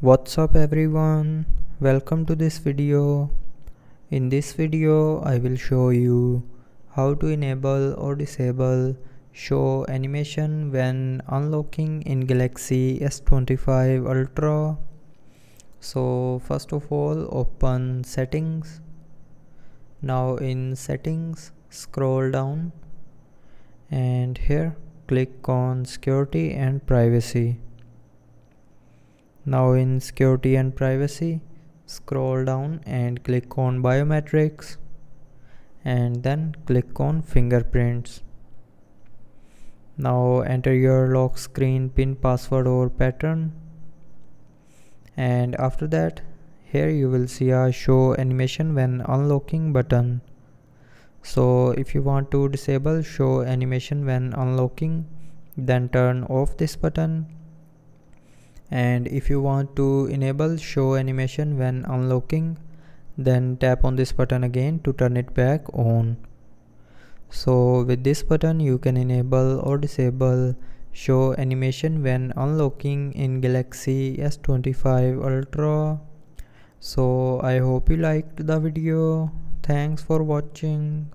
What's up everyone, welcome to this video. In this video I will show you how to enable or disable show animation when unlocking in Galaxy S25 Ultra. So first of all, open settings. Now in settings, scroll down and here click on security and privacy. Now in security and privacy, scroll down and click on biometrics and then click on fingerprints. Now enter your lock screen pin, password or pattern, and after that here you will see a show animation when unlocking button. So if you want to disable show animation when unlocking, then turn off this button. And if you want to enable show animation when unlocking, then tap on this button again to turn it back on. So with this button you can enable or disable show animation when unlocking in Galaxy S25 Ultra. So I hope you liked the video. Thanks for watching.